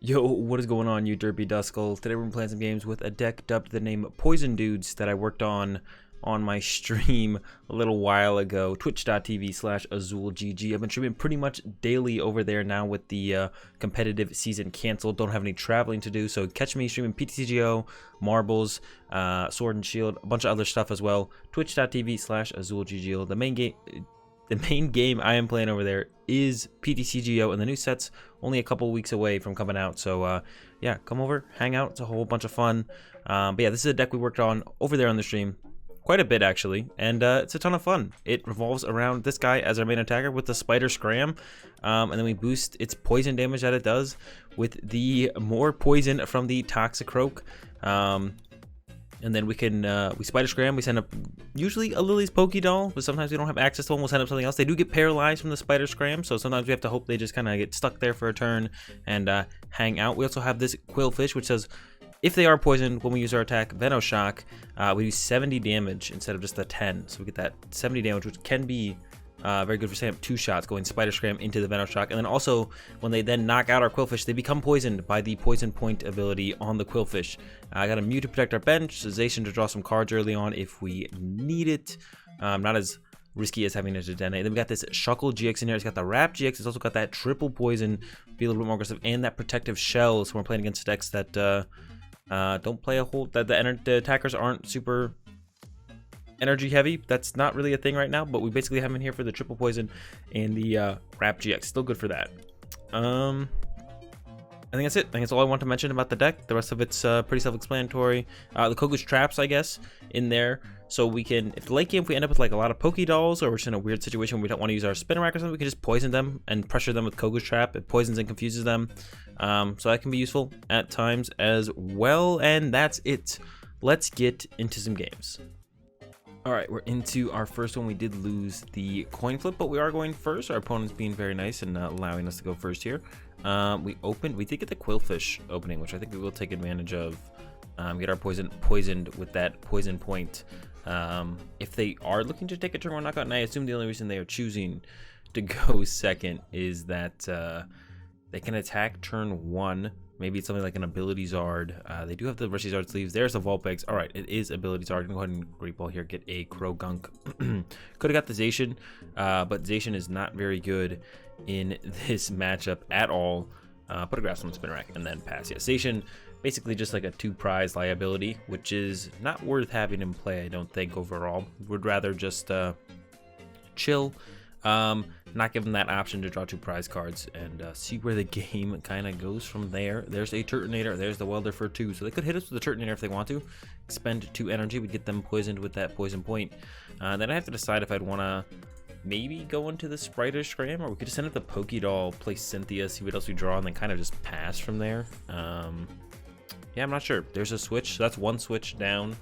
Yo, what is going on, you derpy duskull? Today we're playing some games with a deck dubbed the name Poison Dudes that I worked on my stream a little while ago, twitch.tv/AzulGG. I've been streaming pretty much daily over there now with the competitive season canceled. Don't have any traveling to do, so catch me streaming PTCGO, Marbles, Sword and Shield, a bunch of other stuff as well. Twitch.tv/AzulGG. The main game I am playing over there is PTCGO, and the new set's only a couple weeks away from coming out. So yeah, come over, hang out. It's a whole bunch of fun. But yeah, this is a deck we worked on over there on the stream quite a bit actually, and it's a ton of fun. It revolves around this guy as our main attacker with the Spider Scram, and then we boost its poison damage that it does with the more poison from the Toxicroak. And then we can, we Spider Scram, we send up usually a Lillie's Pokédoll, but sometimes we don't have access to one, we'll send up something else. They do get paralyzed from the Spider Scram, so sometimes we have to hope they just kind of get stuck there for a turn and hang out. We also have this Qwilfish, which says, if they are poisoned when we use our attack, Venoshock, we do 70 damage instead of just the 10. So we get that 70 damage, which can be very good for setting up 2 shots, going Spider Scram into the Venoshock. And then also, when they then knock out our Qwilfish, they become poisoned by the Poison Point ability on the Qwilfish. I got a Mew to protect our bench, Zacian to draw some cards early on if we need it. Not as risky as having a Dedenne. Then we got this Shuckle-GX in here. It's got the Wrap-GX. It's also got that triple poison, be a little bit more aggressive, and that protective shell. So we're playing against decks that don't play a whole, that the attackers aren't super energy heavy. That's not really a thing right now, but we basically have him in here for the triple poison and the Wrap-GX. Still good for that. I think that's it. I think that's all I want to mention about the deck. The rest of it's pretty self-explanatory. The Koga's traps, I guess, in there. So we can, if the late game, if we end up with like a lot of Pokédolls, or we're just in a weird situation where we don't want to use our Spinarak or something, we can just poison them and pressure them with Koga's trap. It poisons and confuses them. So that can be useful at times as well. And that's it. Let's get into some games. All right, we're into our first one. We did lose the coin flip, but we are going first. Our opponent's being very nice and allowing us to go first here. We did get the Qwilfish opening, which I think we will take advantage of. Get our poisoned with that poison point. If they are looking to take a turn 1 knockout, and I assume the only reason they are choosing to go second is that they can attack turn 1. Maybe it's something like an Ability Zard. They do have the Rushy Zard sleeves. There's the Vulpix. All right, it is Ability Zard. I'm gonna go ahead and Great Ball here, get a Croagunk. Could have got the Zacian, but Zacian is not very good in this matchup at all. Put a Grass on the Spinarak and then pass. Yeah, Zacian, basically just like a 2-prize liability, which is not worth having in play, I don't think, overall. Would rather just chill. Not give them that option to draw 2 prize cards and see where the game kind of goes from there. There's a Turtonator, there's the Welder for 2, so they could hit us with the Turtonator if they want to. Expend 2 energy, we get them poisoned with that poison point. Then I have to decide if I'd want to maybe go into the Spider Scram, or we could just send up the Pokédoll, play Cynthia, see what else we draw, and then kind of just pass from there. Yeah, I'm not sure. There's a switch, so that's 1 switch down.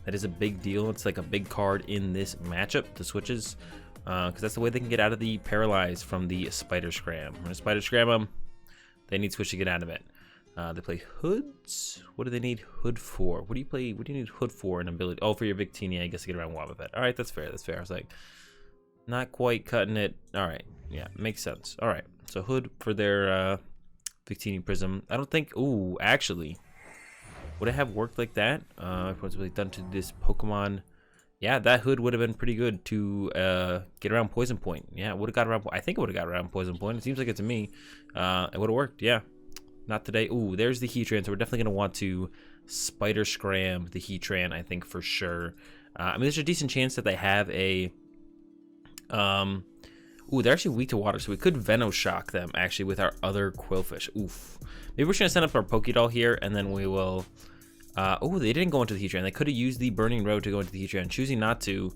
That is a big deal. It's like a big card in this matchup, the switches. Because that's the way they can get out of the paralyze from the Spider Scram. We're gonna Spider Scram them. They need switch to get out of it. They play hoods. What do they need hood for? What do you play? What do you need hood for? An ability? Oh, for your Victini, I guess, to get around Wobbuffet. All right, that's fair. That's fair. I was like, not quite cutting it. All right, yeah, makes sense. All right, so hood for their Victini Prism. I don't think. Ooh, actually, would it have worked like that? What's really done to this Pokemon? Yeah, that hood would have been pretty good to get around Poison Point. Yeah, it would have got around. I think it would have got around Poison Point. It seems like it to me. It would have worked. Yeah, not today. Ooh, there's the Heatran. So we're definitely gonna want to Spider Scram the Heatran, I think, for sure. I mean, there's a decent chance that they have a. Ooh, they're actually weak to water, so we could Venoshock them actually with our other Qwilfish. Oof. Maybe we're just gonna send up our Pokédoll here, and then we will. Oh, they didn't go into the Heatran. They could have used the Burning Road to go into the Heatran, choosing not to.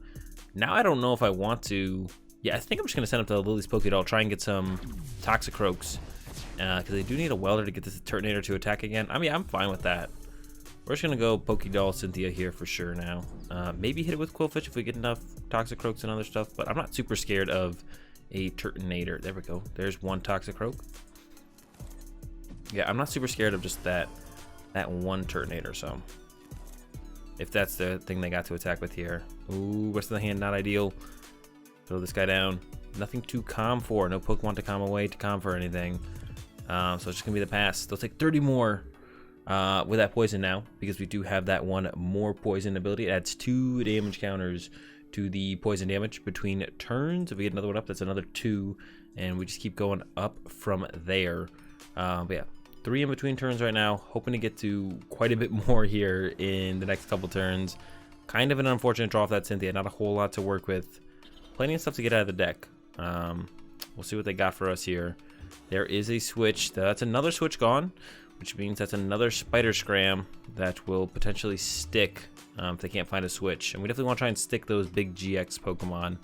Now I don't know if I want to. Yeah, I think I'm just going to send up the Lillie's Pokédoll, try and get some Toxicroaks. Because they do need a Welder to get this Turtonator to attack again. I mean, I'm fine with that. We're just going to go Pokédoll Cynthia here for sure now. Maybe hit it with Qwilfish if we get enough Toxicroaks and other stuff. But I'm not super scared of a Turtonator. There we go. There's 1 Toxicroak. Yeah, I'm not super scared of just that 1 Turtonator, so if that's the thing they got to attack with here. Ooh, rest of the hand not ideal. Throw this guy down. Nothing to calm for. No Pokemon to calm away, to calm for anything. So it's just gonna be the pass. They'll take 30 more with that poison now, because we do have that one more poison ability. It adds 2 damage counters to the poison damage between turns. If we get another one up, that's another 2, and we just keep going up from there. But yeah, 3 in between turns right now, hoping to get to quite a bit more here in the next couple turns. Kind of an unfortunate draw off that Cynthia, not a whole lot to work with. Plenty of stuff to get out of the deck. We'll see what they got for us here. There is a switch. That's another switch gone, which means that's another spider scram that will potentially stick if they can't find a switch. And we definitely want to try and stick those big GX Pokemon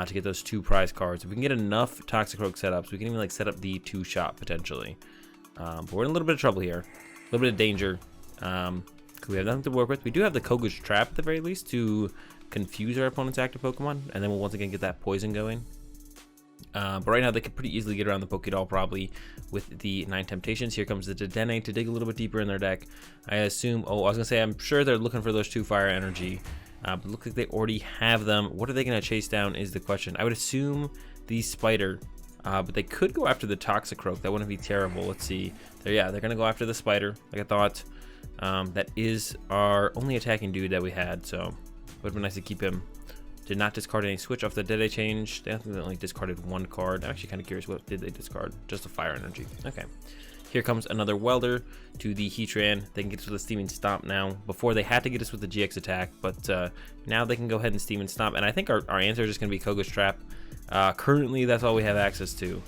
to get those 2 prize cards. If we can get enough Toxicroak setups, we can even like set up the 2-shot potentially. But we're in a little bit of trouble here, a little bit of danger. We have nothing to work with. We do have the Koga's Trap at the very least to confuse our opponent's active Pokemon, and then we'll once again get that poison going. But right now they could pretty easily get around the Pokédoll probably with the 9 Temptations. Here comes the Dedenne to dig a little bit deeper in their deck. I assume, oh, I was gonna say I'm sure they're looking for those 2 Fire Energy, but looks like they already have them. What are they gonna chase down is the question. I would assume the Spider, but they could go after the Toxicroak. That wouldn't be terrible. Let's see. They're gonna go after the Spider, like I thought. That is our only attacking dude that we had, so it would be nice to keep him. Did not discard any switch off the Dede change. They only discarded 1 card. I'm actually kind of curious, what did they discard? Just a Fire Energy. Okay. Here comes another Welder to the Heatran. They can get us with a Steaming Stomp now. Before they had to get us with the GX attack, but now they can go ahead and Steam and Stomp. And I think our answer is just going to be Koga's Trap. Currently, that's all we have access to.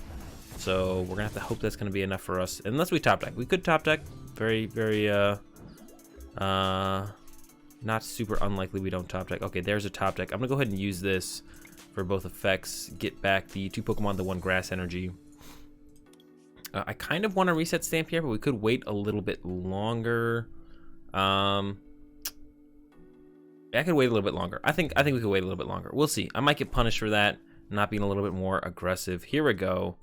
So we're going to have to hope that's going to be enough for us. Unless we top deck. We could top deck. Very, very, not super unlikely we don't top deck. Okay, there's a top deck. I'm gonna go ahead and use this for both effects. Get back the 2 Pokemon, the 1 Grass Energy. I kind of want to reset stamp here, but we could wait a little bit longer. I could wait a little bit longer. I think we could wait a little bit longer. We'll see. I might get punished for that, not being a little bit more aggressive. Here we go.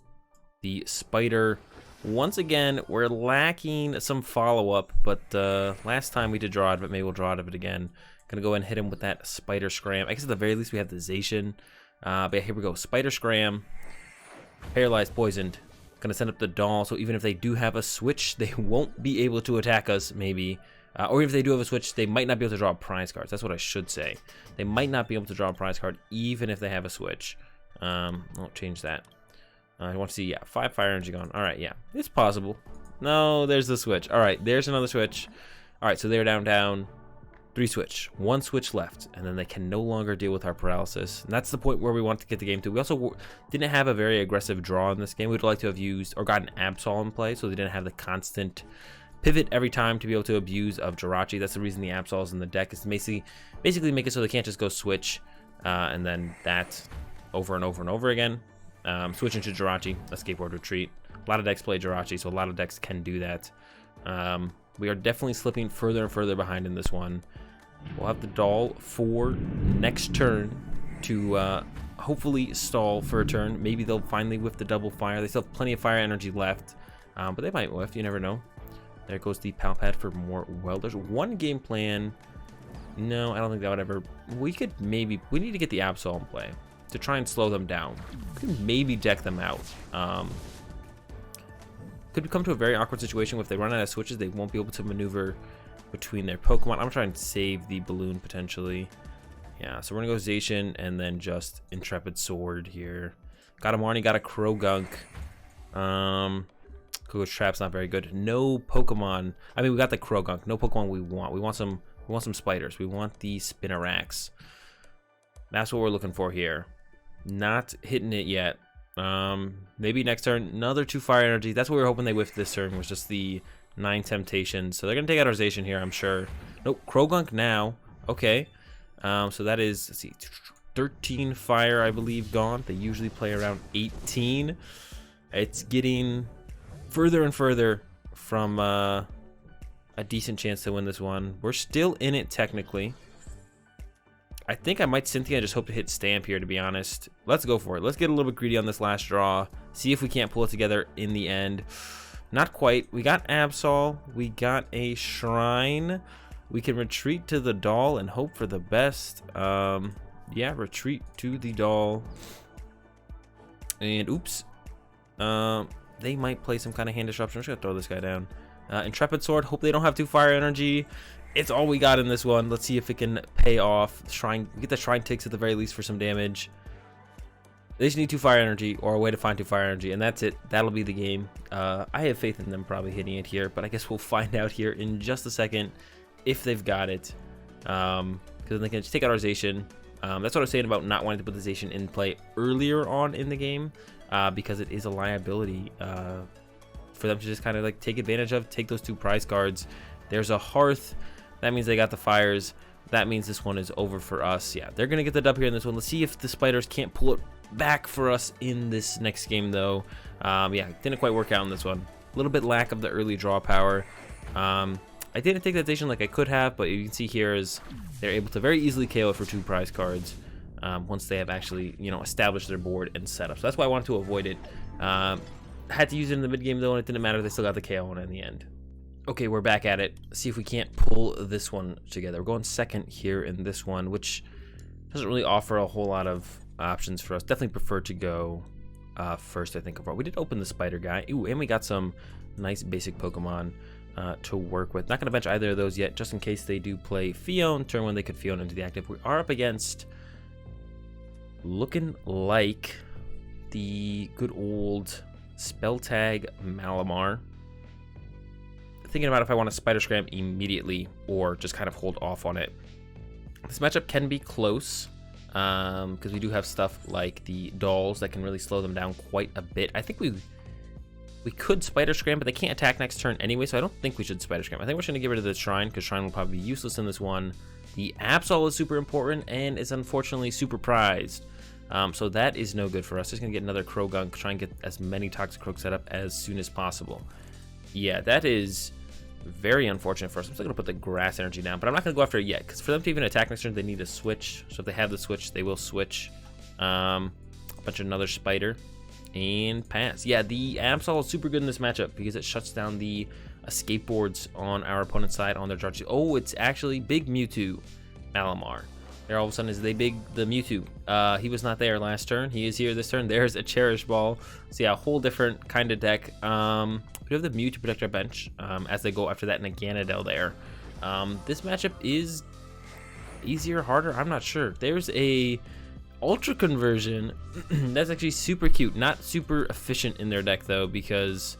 The Spider. Once again, we're lacking some follow-up, but last time we did draw out of it. Maybe we'll draw out of it again. Gonna go and hit him with that Spider Scram. I guess at the very least we have the Zacian. But yeah, here we go. Spider Scram. Paralyzed, poisoned. Gonna send up the Doll, so even if they do have a switch, they won't be able to attack us, maybe. Or if they do have a switch, they might not be able to draw prize cards. That's what I should say. They might not be able to draw a prize card, even if they have a switch. I'll change that. I want to see, yeah, 5 Fire Energy gone. All right, yeah, it's possible. No, there's the switch. All right, there's another switch. All right, so they're down 3 switch, 1 switch left, and then they can no longer deal with our paralysis. And that's the point where we want to get the game to. We also didn't have a very aggressive draw in this game. We'd like to have used or gotten Absol in play, so they didn't have the constant pivot every time to be able to abuse of Jirachi. That's the reason the Absol is in the deck, is to basically make it so they can't just go switch and then that over and over and over again. Switching to Jirachi, Escape-Ward Retreat. A lot of decks play Jirachi, so a lot of decks can do that. We are definitely slipping further and further behind in this one. We'll have the Doll for next turn to hopefully stall for a turn. Maybe they'll finally whiff the double fire. They still have plenty of fire energy left, but they might whiff. You never know. There goes the Palpad for more Welders. 1 game plan. No, I don't think that would ever. We need to get the Absol in play to try and slow them down. Could maybe deck them out. Could come to a very awkward situation where if they run out of switches, they won't be able to maneuver between their Pokemon. I'm gonna try and save the balloon potentially. Yeah, so we're gonna go Zacian and then just Intrepid Sword here. Got a Marnie, got a Croagunk. Koga's Trap's not very good. No Pokemon. I mean, we got the Croagunk. No Pokemon we want. We want some spiders. We want the Spinaraks. That's what we're looking for here. Not hitting it yet. Maybe next turn, another 2 Fire Energy. That's what we were hoping they whiffed this turn, was just the 9 Temptations. So they're going to take out our Zacian here, I'm sure. Nope, Croagunk now. Okay. So that is, let's see, 13 Fire, I believe, gone. They usually play around 18. It's getting further and further from a decent chance to win this one. We're still in it, technically. I think I might Cynthia just hope to hit Stamp here, to be honest. Let's go for it. Let's get a little bit greedy on this last draw. See if we can't pull it together in the end. Not quite. We got Absol. We got a Shrine. We can retreat to the Doll and hope for the best. Yeah, retreat to the Doll. And oops. they might play some kind of hand disruption. I'm just gonna throw this guy down. Intrepid Sword, hope they don't have 2 fire energy. It's all we got in this one. Let's see if it can pay off. Shrine, we get the Shrine ticks at the very least for some damage. They just need 2 fire energy, or a way to find 2 fire energy, and that's it. That'll be the game. I have faith in them probably hitting it here, but I guess we'll find out here in just a second if they've got it. Because they can just take out our Zacian. That's what I was saying about not wanting to put the Zacian in play earlier on in the game, because it is a liability for them to just kind of like take advantage of, take those 2 prize cards. There's a Hearth. That means they got the fires. That means this one is over for us. Yeah, they're going to get the dub here in this one. Let's see if the Spiders can't pull it back for us in this next game, though. Yeah, didn't quite work out in this one. A little bit lack of the early draw power. I didn't take that Zacian like I could have, but you can see here is they're able to very easily KO it for 2 prize cards once they have actually, you know, established their board and setup. So that's why I wanted to avoid it. Had to use it in the mid game though, and it didn't matter. They still got the KO on it in the end. Okay, we're back at it. See if we can't pull this one together. We're going second here in this one, which doesn't really offer a whole lot of options for us. Definitely prefer to go first, I think. We did open the Spider guy. Ooh, and we got some nice basic Pokemon to work with. Not going to bench either of those yet, just in case they do play Fion. Turn one, they could Fion into the active. We are up against looking like the good old Spell Tag Malamar. Thinking about if I want to Spider Scram immediately or just kind of hold off on it. This matchup can be close because we do have stuff like the dolls that can really slow them down quite a bit. I think we could Spider Scram, but they can't attack next turn anyway, so I don't think we should Spider Scram. I think we're going to get rid of the Shrine because Shrine will probably be useless in this one. The Absol is super important and is unfortunately super prized. So that is no good for us. Just going to get another Croagunk, try and get as many Toxicroak set up as soon as possible. Yeah, that is very unfortunate for us. I'm still going to put the Grass Energy down, but I'm not going to go after it yet, because for them to even attack next turn, they need to switch. So if they have the switch, they will switch. A bunch of another Spider, and pass. Yeah, the Absol is super good in this matchup, because it shuts down the skateboards on our opponent's side on their draw. Oh, it's actually Big Mewtwo Malamar. There all of a sudden is the Mewtwo. He was not there last turn. He is here this turn. There's a Cherish Ball. So yeah, a whole different kind of deck. We have the Mew to protect our bench as they go after that Naganadel there. This matchup is easier, harder, I'm not sure. There's a Ultra Conversion that's actually super cute. Not super efficient in their deck though, because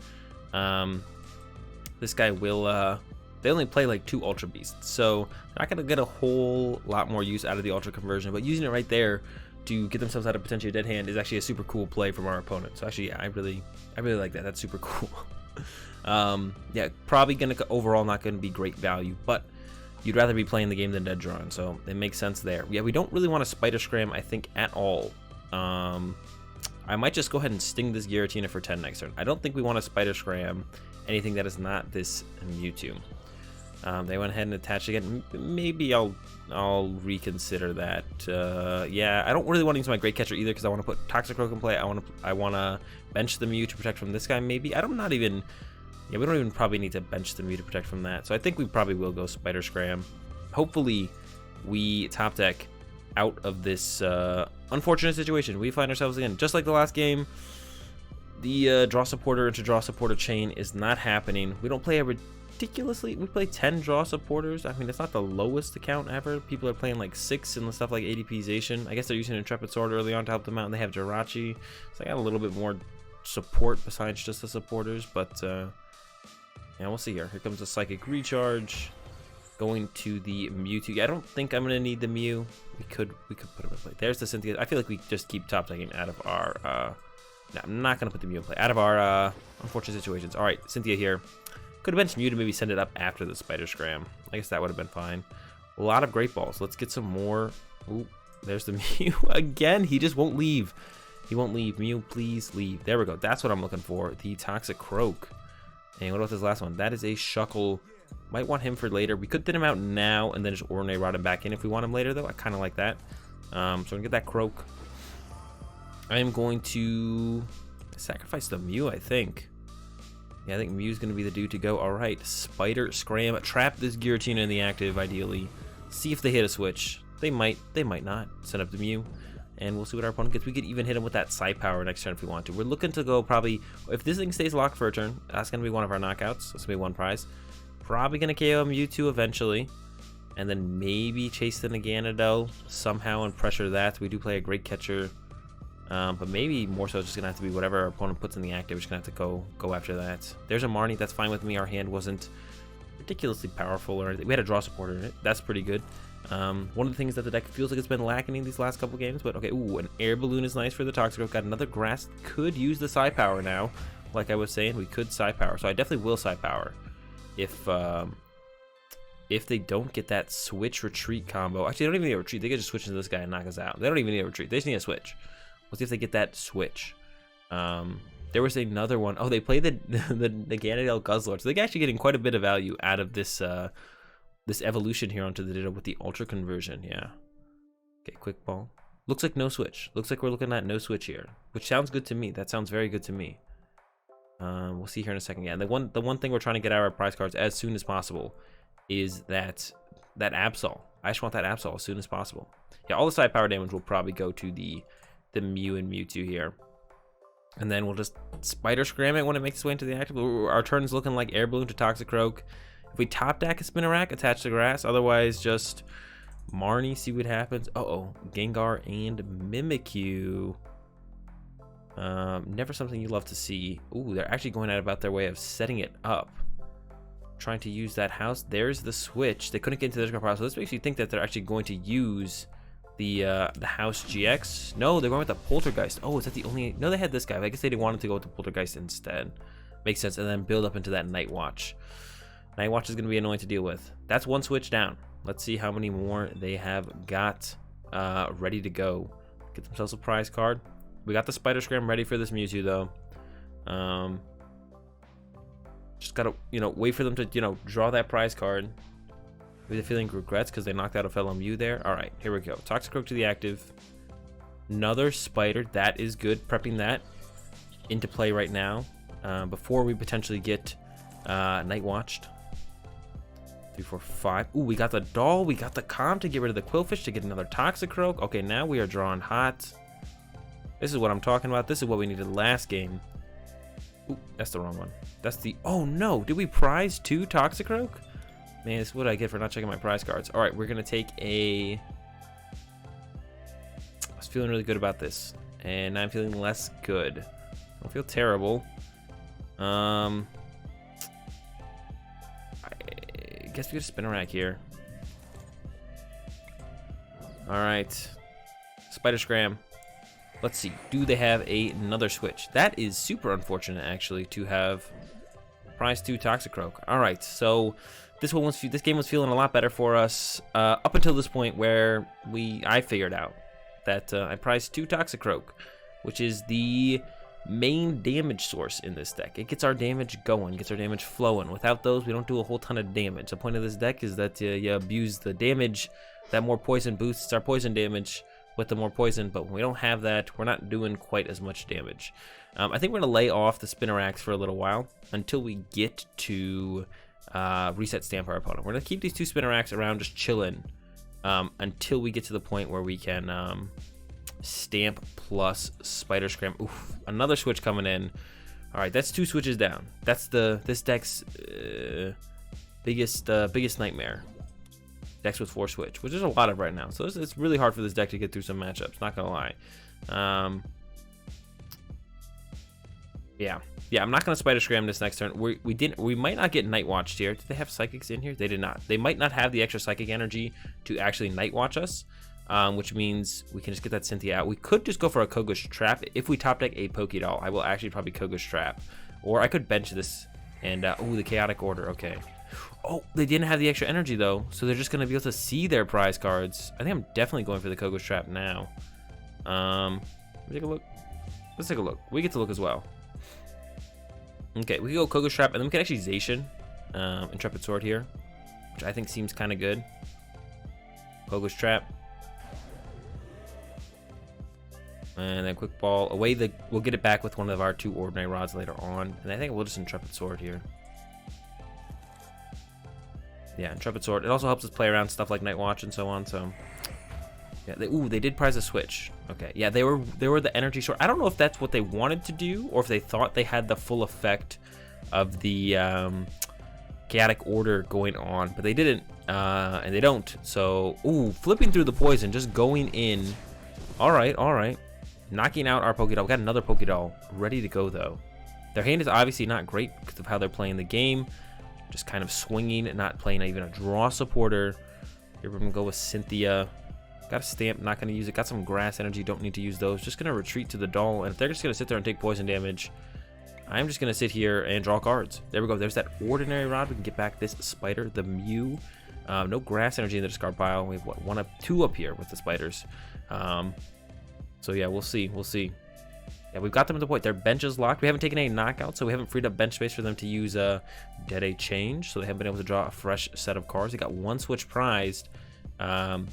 this guy will... they only play like 2 Ultra Beasts, so they're not going to get a whole lot more use out of the Ultra Conversion, but using it right there to get themselves out of potentially a dead hand is actually a super cool play from our opponent. So actually, yeah, I really like that. That's super cool. Yeah, probably going to overall not going to be great value, but you'd rather be playing the game than dead drawing, so it makes sense there. Yeah, we don't really want to Spider Scram, I think, at all. I might just go ahead and Sting this Giratina for 10 next turn. I don't think we want to Spider Scram anything that is not this Mewtwo. They went ahead and attached again. Maybe I'll reconsider that. Yeah, I don't really want to use my Great Catcher either because I want to put Toxicroak in play. I want to bench the Mew to protect from this guy. Maybe we don't even probably need to bench the Mew to protect from that. So I think we probably will go Spider Scram. Hopefully, we top deck out of this unfortunate situation. We find ourselves in just like the last game. The draw supporter into draw supporter chain is not happening. We don't play a ridiculously, we play 10 draw supporters. I mean, it's not the lowest account ever. People are playing like 6 and stuff like ADP Zacian. I guess they're using Intrepid Sword early on to help them out, and they have Jirachi, so I got a little bit more support besides just the supporters. But yeah, we'll see here. Here comes a Psychic Recharge going to the Mewtwo. Yeah, I don't think I'm gonna need the Mew. We could put him in play. There's the Cynthia. I feel like we just keep top decking out of our no, I'm not gonna put the Mew in play out of our unfortunate situations. All right, Cynthia here. Could have benched Mew to maybe send it up after the Spider Scram. I guess that would have been fine. A lot of Great Balls. Let's get some more. Ooh, there's the Mew again. He just won't leave. He won't leave. Mew, please leave. There we go. That's what I'm looking for. The Toxicroak. And what about this last one? That is a Shuckle. Might want him for later. We could thin him out now and then just Ordinary Rod him back in if we want him later, though. I kind of like that. So I'm going to get that Croak. I am going to sacrifice the Mew, I think. Yeah, I think Mew's going to be the dude to go. All right, Spider Scram. Trap this Giratina in the active, ideally. See if they hit a switch. They might not. Set up the Mew. and we'll see what our opponent gets. We could even hit him with that Psy Power next turn if we want to. We're looking to go probably, if this thing stays locked for a turn, that's going to be one of our knockouts. That's going to be one prize. Probably going to KO Mewtwo eventually, and then maybe chase the Naganadel somehow and pressure that. We do play a Great Catcher, but maybe more so it's just going to have to be whatever our opponent puts in the active. We're just going to have to go after that. There's a Marnie. That's fine with me. Our hand wasn't ridiculously powerful or anything. We had a draw supporter in it. That's pretty good. One of the things that the deck feels like it's been lacking in these last couple games, but okay. Ooh, an Air Balloon is nice for the Toxicroak. Got another Grass. Could use the Psy Power now. Like I was saying, we could Psy Power. So I definitely will Psy Power. If they don't get that switch retreat combo. Actually, they don't even need a retreat. They could just switch into this guy and knock us out. They don't even need a retreat. They just need a switch. Let's see if they get that switch. There was another one. Oh, they play the Naganadel Guzzlord. So they're actually getting quite a bit of value out of this this evolution here onto the Ditto with the Ultra Conversion. Yeah. Okay, Quick Ball. Looks like no switch. Looks like we're looking at no switch here, which sounds good to me. That sounds very good to me. We'll see here in a second. Yeah, the one thing we're trying to get out of our prize cards as soon as possible is that Absol. I just want that Absol as soon as possible. Yeah, all the side power damage will probably go to the Mew and Mewtwo here. And then we'll just Spider Scram it when it makes its way into the active. Our turn is looking like Air Balloon to Toxicroak. If we top deck a Spinarak, attach to grass. Otherwise, just Marnie, see what happens. Uh-oh, Gengar and Mimikyu. Never something you love to see. Ooh, they're actually going about their way of setting it up. Trying to use that house. There's the switch. They couldn't get into the discard pile, so this makes you think that they're actually going to use the house GX. No, they're going with the Poltergeist. Oh, is that the only? No, they had this guy. I guess they wanted to go with the Poltergeist instead. Makes sense. And then build up into that Night Watch. Night Watch is going to be annoying to deal with. That's one switch down. Let's see how many more they have got ready to go. Get themselves a prize card. We got the Spider Scram ready for this Mewtwo though. Just gotta, wait for them to, draw that prize card. Maybe they're feeling regrets because they knocked out a fellow Mew there. All right, here we go. Toxicroak to the active. Another Spider. That is good. Prepping that into play right now before we potentially get Night Watched. 3, 4, 5. Ooh, we got the Doll. We got the Calm to get rid of the Qwilfish to get another Toxicroak. Okay, now we are drawing hot. This is what I'm talking about. This is what we needed last game. Ooh, that's the wrong one. That's the... Oh, no. Did we prize 2 Toxicroak? Man, this is what I get for not checking my prize cards. All right, we're going to take a... I was feeling really good about this. And now I'm feeling less good. I don't feel terrible. I guess we get a Spinarak here. All right. Spider Scram. Let's see. Do they have another switch? That is super unfortunate, actually, to have prize 2 Toxicroak. All right, so this game was feeling a lot better for us up until this point where I figured out that I prized 2 Toxicroak, which is the main damage source in this deck. It gets our damage going, gets our damage flowing. Without those, we don't do a whole ton of damage. The point of this deck is that you abuse the damage. That more poison boosts our poison damage with the more poison, but when we don't have that, we're not doing quite as much damage. I think we're going to lay off the Spinaraks for a little while until we get to Reset Stamp our opponent. We're going to keep these 2 Spinaraks around just chilling until we get to the point where we can Stamp plus Spider Scram. Oof, another switch coming in. All right, that's 2 switches down. That's this deck's biggest nightmare. Decks with 4 switch, which is a lot of right now. So it's really hard for this deck to get through some matchups, not gonna lie. Yeah, I'm not gonna Spider Scram this next turn. We might not get Night Watched here. Did they have Psychics in here? They did not. They might not have the extra Psychic energy to actually Night Watch us, which means we can just get that Cynthia out. We could just go for a Koga's Trap. If we top deck a Pokédoll, I will actually probably Koga's Trap. Or I could bench this and, ooh, the Chaotic Order, okay. Oh, they didn't have the extra energy though, so they're just gonna be able to see their prize cards. I think I'm definitely going for the Koga's Trap now. Let me take a look. Let's take a look. We get to look as well. Okay, we can go Koga's Trap, and then we can actually Zacian Intrepid Sword here, which I think seems kind of good. Koga's Trap. And then Quick Ball. We'll get it back with one of our 2 Ordinary Rods later on. And I think we'll just Intrepid Sword here. Yeah, Intrepid Sword. It also helps us play around stuff like Night Watch and so on, so Yeah, they did prize a switch. Okay, yeah, they were the energy short. I don't know if that's what they wanted to do or if they thought they had the full effect of the chaotic order going on, but they didn't, and they don't. So, flipping through the poison, just going in. All right, knocking out our Pokédoll. We got another Pokédoll ready to go though. Their hand is obviously not great because of how they're playing the game. Just kind of swinging and not playing even a draw supporter. Here we're gonna go with Cynthia. Got a stamp, not gonna use it. Got some grass energy, don't need to use those. Just gonna retreat to the doll, and if they're just gonna sit there and take poison damage, I'm just gonna sit here and draw cards. There we go. There's that Ordinary Rod. We can get back this spider, the Mew. No grass energy in the discard pile. We have what, two up here with the spiders. So yeah, we'll see. Yeah, we've got them at the point. Their bench is locked. We haven't taken any knockouts, so we haven't freed up bench space for them to use Dead Change. So they haven't been able to draw a fresh set of cards. They got one switch prized.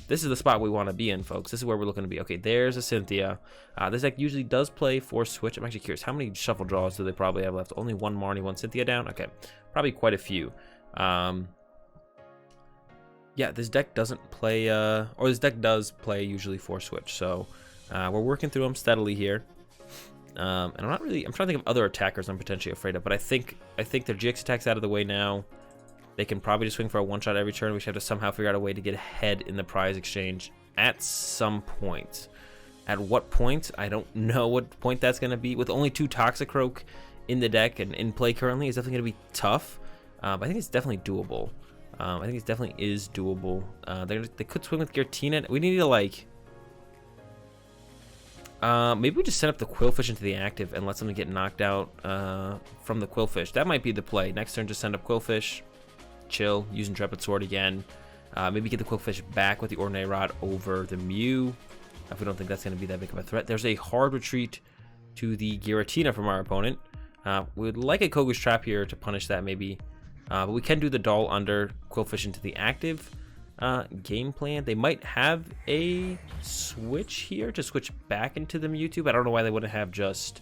This is the spot we want to be in, folks. This is where we're looking to be. Okay, there's a Cynthia. This deck usually does play for switch. I'm actually curious, how many shuffle draws do they probably have left? Only one Marnie, one Cynthia down? Okay, probably quite a few. Yeah, this deck doesn't play, or this deck does play usually for switch. So we're working through them steadily here. And I'm trying to think of other attackers I'm potentially afraid of, but I think their GX attack's out of the way now. They can probably just swing for a one-shot every turn. We should have to somehow figure out a way to get ahead in the prize exchange at some point. At what point? I don't know what point that's going to be. With only 2 Toxicroak in the deck and in play currently, it's definitely going to be tough. But I think it's definitely doable. I think it definitely is doable. They could swing with Giratina. We need to, like... maybe we just set up the Qwilfish into the active and let something get knocked out from the Qwilfish. That might be the play. Next turn, just send up Qwilfish. Chill, using Intrepid Sword again. Maybe get the Qwilfish back with the Ordinary Rod over the Mew, if we don't think that's going to be that big of a threat. There's a hard retreat to the Giratina from our opponent. We would like a Koga's Trap here to punish that maybe. But we can do the doll under Qwilfish into the active. Game plan. They might have a switch here to switch back into the Mewtwo, but I don't know why they wouldn't have just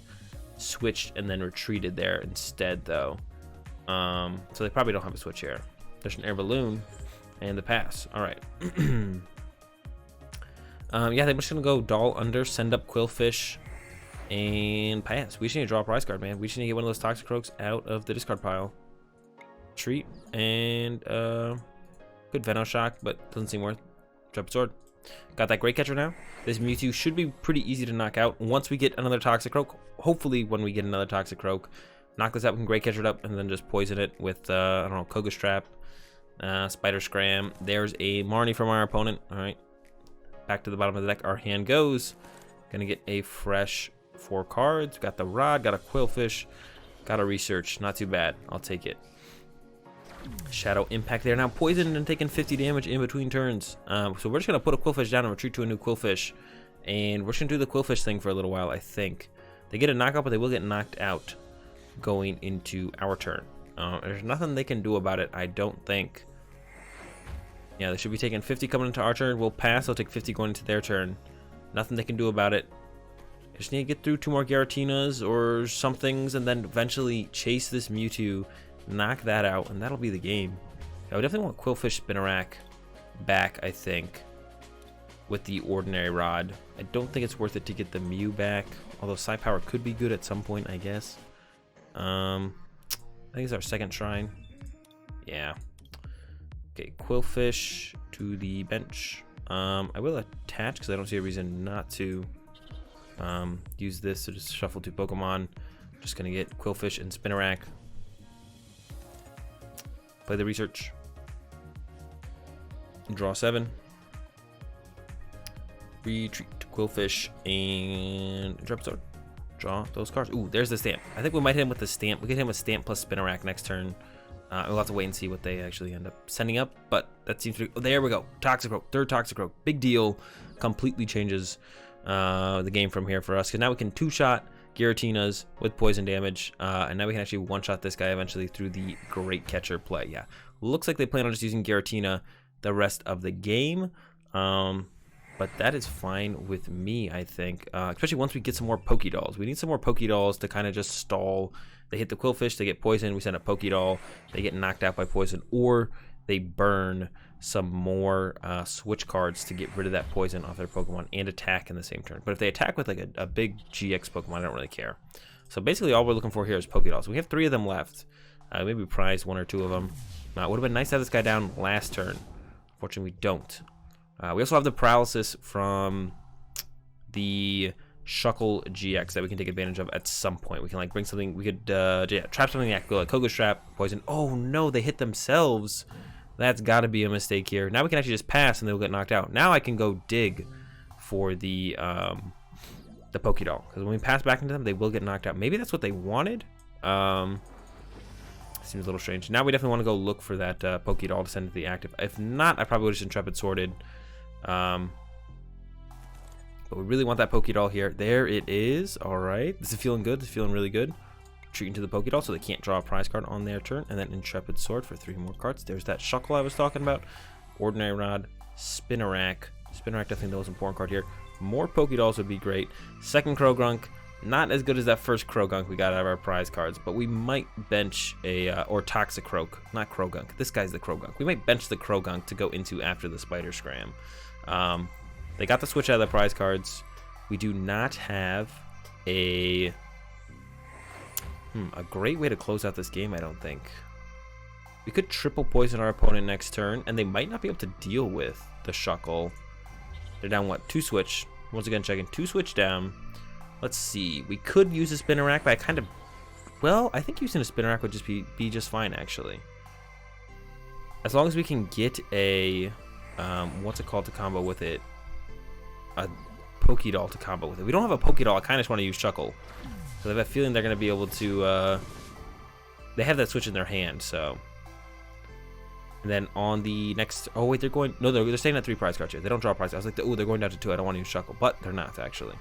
switched and then retreated there instead, though. So they probably don't have a switch here. There's an Air Balloon and the pass. All right. Yeah, they're just gonna go doll under, send up Qwilfish, and pass. We just need to draw a prize card, man. We just need to get one of those Toxicroaks out of the discard pile. Treat and good Venoshock, but doesn't seem worth. Intrepid Sword. Got that Great Catcher now. This Mewtwo should be pretty easy to knock out once we get another Toxicroak. Hopefully, when we get another Toxicroak, knock this out, we can Great Catcher it up, and then just poison it with I don't know, Koga's Trap, Spider Scram. There's a Marnie from our opponent. All right, back to the bottom of the deck. Our hand goes. Gonna get a fresh 4 cards. Got the Rod. Got a Qwilfish. Got a Research. Not too bad. I'll take it. Shadow Impact there. Now poisoned and taking 50 damage in between turns. So we're just going to put a Qwilfish down and retreat to a new Qwilfish. And we're just going to do the Qwilfish thing for a little while, I think. They get a knockout, but they will get knocked out going into our turn. There's nothing they can do about it, I don't think. Yeah, they should be taking 50 coming into our turn. We'll pass. They'll take 50 going into their turn. Nothing they can do about it. Just need to get through 2 more Giratinas or somethings and then eventually chase this Mewtwo. Knock that out, and that'll be the game. I would definitely want Qwilfish Spinarak back, I think, with the Ordinary Rod. I don't think it's worth it to get the Mew back, although Psi Power could be good at some point, I guess. I think it's our second Shrine. Yeah. Okay, Qwilfish to the bench. I will attach because I don't see a reason not to use this to just shuffle 2 Pokemon. Just gonna get Qwilfish and Spinarak. Play the Research. Draw 7. Retreat to Qwilfish and Intrepid Sword. Draw those cards. Ooh, there's the stamp. I think we might hit him with the stamp. We get him with stamp plus Spinarak next turn. We'll have to wait and see what they actually end up sending up, but that seems to be... Oh, there we go. Toxicroak. 3rd Toxicroak. Big deal. Completely changes the game from here for us, because now we can 2-shot Giratinas with poison damage, and now we can actually one-shot this guy eventually through the Great Catcher play. Yeah, looks like they plan on just using Giratina the rest of the game, but that is fine with me, I think, especially once we get some more Pokédolls. We need some more Pokédolls to kind of just stall. They hit the Qwilfish, they get poisoned, we send a Pokédoll, they get knocked out by poison, or they burn some more switch cards to get rid of that poison off their Pokemon and attack in the same turn. But if they attack with like a big GX Pokemon, I don't really care. So basically all we're looking for here is Pokédolls. We have 3 of them left. Maybe prize 1 or 2 of them. It would have been nice to have this guy down last turn. Unfortunately, we don't. We also have the paralysis from the Shuckle-GX that we can take advantage of at some point. We can like bring something, we could yeah, trap something that could go like Koga's trap, poison. Oh no, they hit themselves. That's got to be a mistake here. Now we can actually just pass and they'll get knocked out. Now I can go dig for the Pokédoll, because when we pass back into them, they will get knocked out. Maybe that's what they wanted. Seems a little strange. Now we definitely want to go look for that Pokédoll to send to the active. If not, I probably would have just Intrepid Sorted. But we really want that Pokédoll here. There it is. All right. This is feeling good. This is feeling really good. Retreating to the Pokédoll so they can't draw a prize card on their turn. And then Intrepid Sword for 3 more cards. There's that Shuckle I was talking about. Ordinary Rod. Spinarak. Spinarak, definitely the most important card here. More Pokédolls would be great. Second Croagunk. Not as good as that first Croagunk we got out of our prize cards. But we might bench a... or Toxicroak. Not Croagunk. This guy's the Croagunk. We might bench the Croagunk to go into after the Spider Scram. They got the switch out of the prize cards. We do not have a great way to close out this game, I don't think. We could triple poison our opponent next turn, and they might not be able to deal with the Shuckle. They're down, what, 2 switch. Once again, checking 2 switch down. Let's see. We could use a Spinarak, but I kind of... Well, I think using a Spinarak would just be just fine, actually. As long as we can get a... what's it called to combo with it? A Pokédoll to combo with it. We don't have a Pokédoll. I kind of just want to use Shuckle. So I have a feeling they're going to be able to... they have that switch in their hand, so... And then on the next... Oh, wait, they're going... No, they're staying at 3 prize cards here. They don't draw a prize. I was like, oh, they're going down to 2. I don't want to use Shuckle. But they're not, actually.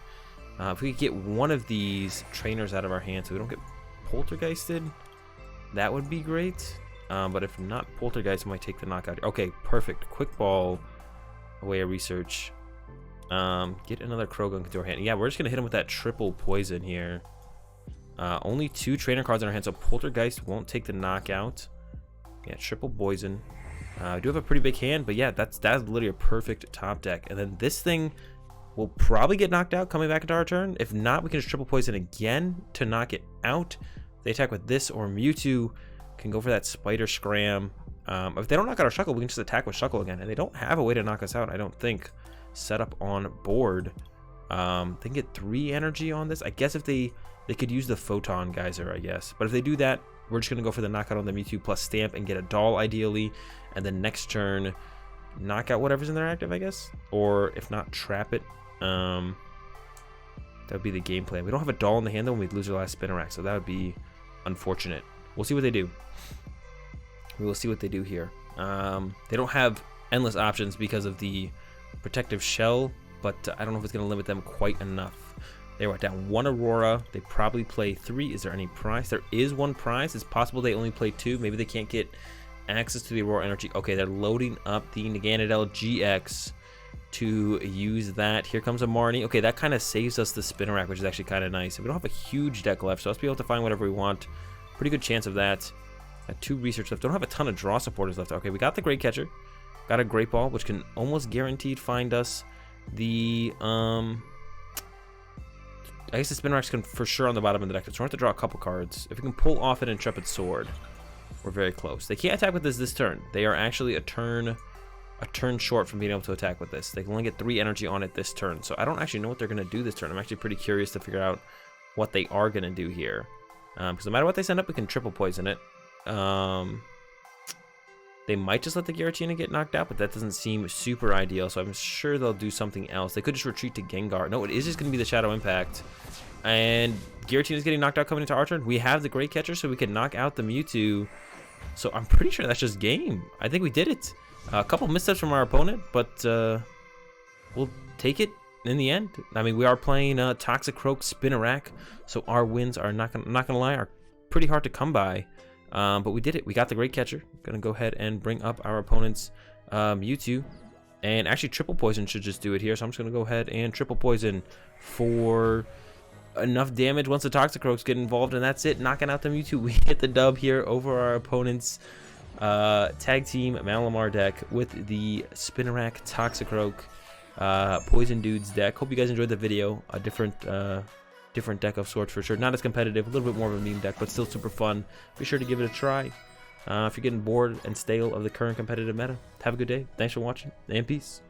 If we could get one of these trainers out of our hands so we don't get poltergeisted, that would be great. But if not, Poltergeist might take the knockout. Okay, perfect. Quick Ball, away a research. Get another Croagunk into our hand. Yeah, we're just going to hit him with that triple poison here. Only 2 trainer cards in our hand, so Poltergeist won't take the knockout. Yeah, triple poison. We do have a pretty big hand, but yeah, that's literally a perfect top deck. And then this thing will probably get knocked out coming back into our turn. If not, we can just triple poison again to knock it out. They attack with this, or Mewtwo can go for that Spider Scram. If they don't knock out our Shuckle, we can just attack with Shuckle again. And they don't have a way to knock us out, I don't think. Set up on board. They can get 3 energy on this. I guess if they could use the Photon Geyser, I guess. But if they do that, we're just going to go for the knockout on the Mewtwo plus Stamp and get a doll, ideally. And then next turn, knock out whatever's in their active, I guess. Or if not, trap it. That would be the game plan. We don't have a doll in the hand, though, when we lose our last Spinarak. So that would be unfortunate. We'll see what they do. We will see what they do here. They don't have endless options because of the protective shell, but I don't know if it's going to limit them quite enough. They were down 1 Aurora. They probably play 3. Is there any prize? There is 1 prize. It's possible they only play 2. Maybe they can't get access to the Aurora energy. Okay, they're loading up the Naganadel GX to use that. Here comes a Marnie. Okay, that kind of saves us the Spinarak, which is actually kind of nice. We don't have a huge deck left, so let's be able to find whatever we want. Pretty good chance of that. Got 2 research left. Don't have a ton of draw supporters left. Okay, we got the Great Catcher. Got a Great Ball, which can almost guaranteed find us the... I guess the Spinarak's can for sure on the bottom of the deck. So we're going to have to draw a couple cards. If we can pull off an Intrepid Sword, we're very close. They can't attack with this turn. They are actually a turn short from being able to attack with this. They can only get 3 energy on it this turn. So I don't actually know what they're going to do this turn. I'm actually pretty curious to figure out what they are going to do here. Because no matter what they send up, we can triple poison it. They might just let the Giratina get knocked out, but that doesn't seem super ideal, so I'm sure they'll do something else. They could just retreat to Gengar. No, it is just going to be the Shadow Impact. And Giratina's getting knocked out coming into our turn. We have the Great Catcher, so we can knock out the Mewtwo. So I'm pretty sure that's just game. I think we did it. A couple missteps from our opponent, but we'll take it in the end. I mean, we are playing Toxicroak Spinarak, so our wins are not gonna lie, are pretty hard to come by. But we did it. We got the Great Catcher. Gonna go ahead and bring up our opponent's Mewtwo. And actually, triple poison should just do it here. So I'm just gonna go ahead and triple poison for enough damage once the Toxicroaks get involved, and that's it. Knocking out the Mewtwo. We hit the dub here over our opponent's tag team Malamar deck with the Spinarak Toxicroak Poison Dudes deck. Hope you guys enjoyed the video. A different deck of sorts for sure. Not as competitive, a little bit more of a meme deck, but still super fun. Be sure to give it a try. If you're getting bored and stale of the current competitive meta, have a good day. Thanks for watching, and peace.